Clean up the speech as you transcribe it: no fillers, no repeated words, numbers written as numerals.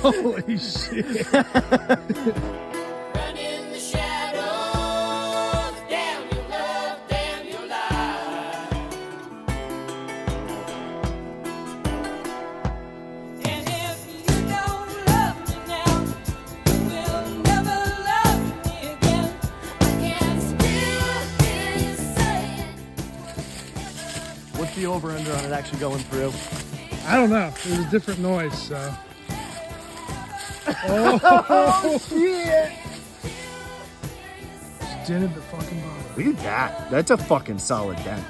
Holy shit. Run in the shadows, damn your love, damn your life. And if you don't love me now, you will never love me again. I can still hear you saying. What's the over-under on it actually going through? I don't know. It was a different noise, so. Oh, shit! dented the fucking bottom. Look at that. That's a fucking solid dent.